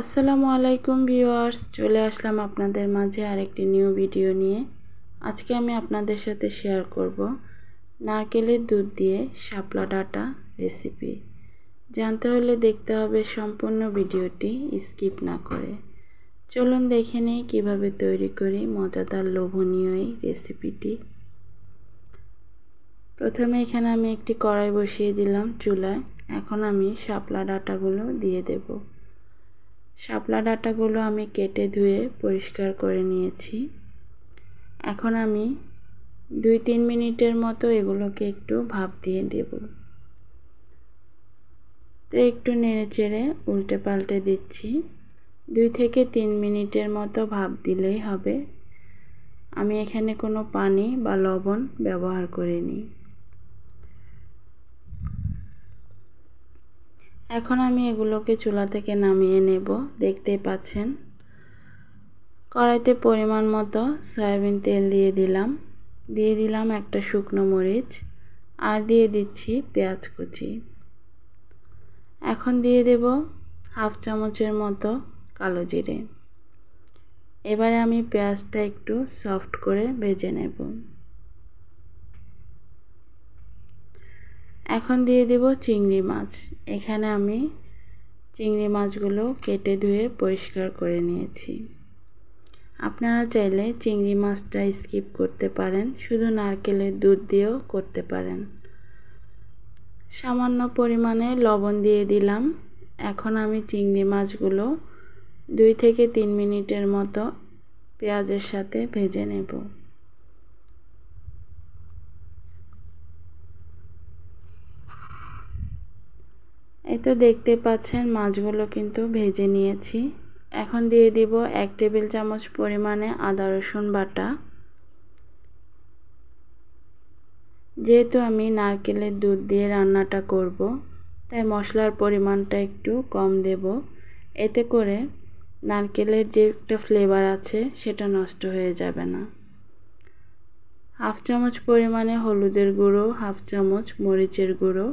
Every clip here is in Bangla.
আসসালামু আলাইকুম ভিউয়ার্স, চলে আসলাম আপনাদের মাঝে আরেকটি নিউ ভিডিও নিয়ে। আজকে আমি আপনাদের সাথে শেয়ার করব নারকেলের দুধ দিয়ে শাপলা ডাঁটা রেসিপি। জানতে হলে দেখতে হবে সম্পূর্ণ ভিডিওটি স্কিপ না করে। চলুন দেখে নেই কীভাবে তৈরি করি মজাদার লোভনীয় এই রেসিপিটি। প্রথমে এখানে আমি একটি কড়াই বসিয়ে দিলাম চুলায়। এখন আমি শাপলা ডাঁটাগুলো দিয়ে দেব। শাপলা ডাঁটাগুলো আমি কেটে ধুয়ে পরিষ্কার করে নিয়েছি। এখন আমি 2-3 মিনিটের মতো এগুলোকে একটু ভাপ দিয়ে দেব। তো একটু নেড়ে চেড়ে উল্টে পাল্টে দিচ্ছি। 2 থেকে 3 মিনিটের মতো ভাপ দিলেই হবে। আমি এখানে কোনো পানি বা লবণ ব্যবহার করিনি। এখন আমি এগুলোকে চুলা থেকে নামিয়ে নেব। দেখতেই পাচ্ছেন কড়াইতে পরিমাণ মতো সয়াবিন তেল দিয়ে দিলাম একটা শুকনো মরিচ, আর দিয়ে দিচ্ছি পেঁয়াজ কুচি। এখন দিয়ে দেব হাফ চামচের মতো কালো জিরে। এবারে আমি পেঁয়াজটা একটু সফট করে ভেজে নেব। এখন দিয়ে দেব চিংড়ি মাছ। এখানে আমি চিংড়ি মাছগুলো কেটে ধুয়ে পরিষ্কার করে নিয়েছি। আপনারা চাইলে চিংড়ি মাছটা স্কিপ করতে পারেন, শুধু নারকেলের দুধ দিয়েও করতে পারেন। সামান্য পরিমাণে লবণ দিয়ে দিলাম। এখন আমি চিংড়ি মাছগুলো 2 থেকে 3 মিনিটের মতো পেঁয়াজের সাথে ভেজে নেব। এই তো দেখতে পাচ্ছেন মাছগুলো কিন্তু ভেজে নিয়েছি। এখন দিয়ে দিব 1 টেবিল চামচ পরিমাণে আদা রসুন বাটা। যেহেতু আমি নারকেলের দুধ দিয়ে রান্নাটা করব, তাই মশলার পরিমাণটা একটু কম দেব। এতে করে নারকেলের যে একটা ফ্লেভার আছে সেটা নষ্ট হয়ে যাবে না। হাফ চামচ পরিমাণে হলুদের গুঁড়ো, হাফ চামচ মরিচের গুঁড়ো,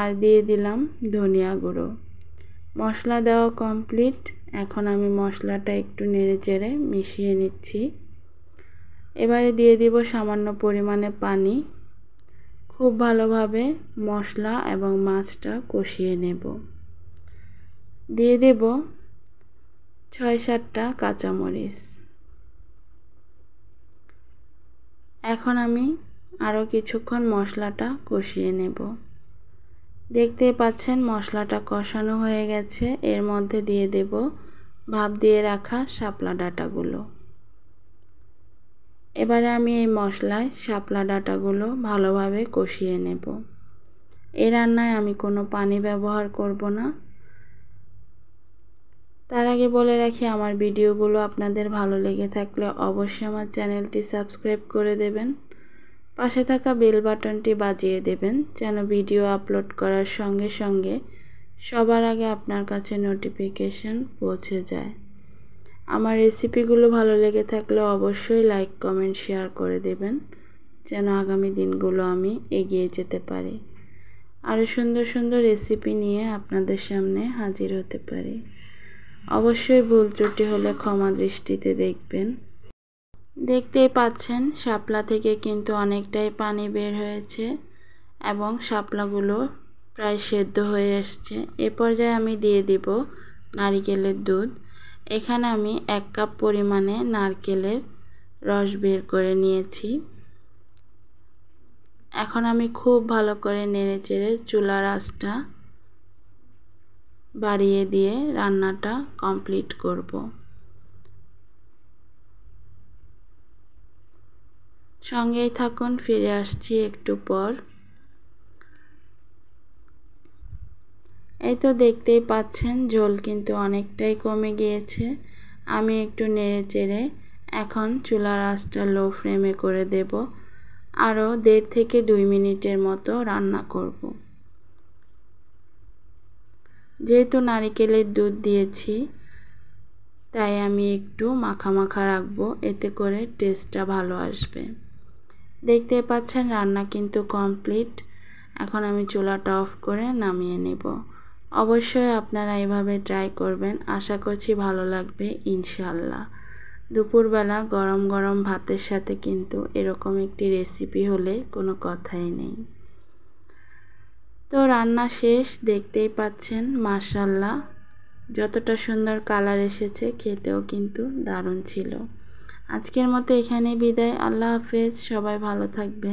আর দিয়ে দিলাম ধনিয়া গুঁড়ো। মশলা দেওয়া কমপ্লিট। এখন আমি মশলাটা একটু নেড়েচেড়ে মিশিয়ে নিচ্ছি। এবারে দিয়ে দিব সামান্য পরিমাণে পানি। খুব ভালোভাবে মশলা এবং মাছটা কষিয়ে নেব। দিয়ে দেব 6-7টা কাঁচামরিচ। এখন আমি আরও কিছুক্ষণ মশলাটা কষিয়ে নেব। দেখতেই পাচ্ছেন মশলাটা কষানো হয়ে গেছে। এর মধ্যে দিয়ে দেব ভাপ দিয়ে রাখা শাপলা ডাঁটাগুলো। এবারে আমি এই মশলায় শাপলা ডাঁটাগুলো ভালোভাবে কষিয়ে নেব। এই রান্নায় আমি কোনো পানি ব্যবহার করব না। তার আগে বলে রাখি, আমার ভিডিওগুলো আপনাদের ভালো লেগে থাকলে অবশ্যই আমার চ্যানেলটি সাবস্ক্রাইব করে দেবেন। পাশে থাকা বেল বাটনটি বাজিয়ে দেবেন যেন ভিডিও আপলোড করার সঙ্গে সঙ্গে সবার আগে আপনার কাছে নোটিফিকেশন পৌঁছে যায়। আমার রেসিপিগুলো ভালো লেগে থাকলে অবশ্যই লাইক, কমেন্ট, শেয়ার করে দেবেন যেন আগামী দিনগুলো আমি এগিয়ে যেতে পারি। আরও সুন্দর সুন্দর রেসিপি নিয়ে আপনাদের সামনে হাজির হতে পারি। অবশ্যই ভুল ত্রুটি হলে ক্ষমা দৃষ্টিতে দেখবেন। দেখতেই পাচ্ছেন শাপলা থেকে কিন্তু অনেকটাই পানি বের হয়েছে এবং শাপলাগুলো প্রায় সেদ্ধ হয়ে আসছে। এ পর্যায়ে আমি দিয়ে দিব নারকেলের দুধ। এখানে আমি 1 কাপ পরিমাণে নারকেলের রস বের করে নিয়েছি। এখন আমি খুব ভালো করে নেড়েচেড়ে চুলার আঁচটা বাড়িয়ে দিয়ে রান্নাটা কমপ্লিট করব। সঙ্গেই থাকুন, ফিরে আসছি একটু পর। এই তো দেখতেই পাচ্ছেন ঝোল কিন্তু অনেকটাই কমে গিয়েছে। আমি একটু নেড়েচেড়ে এখন চুলার আঁচটা লো ফ্লেমে করে দেব। আরও 1.5 থেকে 2 মিনিটের মতো রান্না করব। যেহেতু নারকেলের দুধ দিয়েছি তাই আমি একটু মাখা মাখা রাখবো, এতে করে টেস্টটা ভালো আসবে। দেখতেই পাচ্ছেন রান্না কিন্তু কমপ্লিট। এখন আমি চুলাটা অফ করে নামিয়ে নেব। অবশ্যই আপনারা এভাবে ট্রাই করবেন, আশা করছি ভালো লাগবে ইনশাআল্লাহ। দুপুরবেলা গরম গরম ভাতের সাথে কিন্তু এরকম একটি রেসিপি হলে কোনো কথাই নেই। তো রান্না শেষ, দেখতেই পাচ্ছেন মাশাআল্লাহ যতটা সুন্দর কালার এসেছে, খেতেও কিন্তু দারুণ ছিল। আজকের মতো এখানেই বিদায়। আল্লাহ হাফেজ, সবাই ভালো থাকবেন।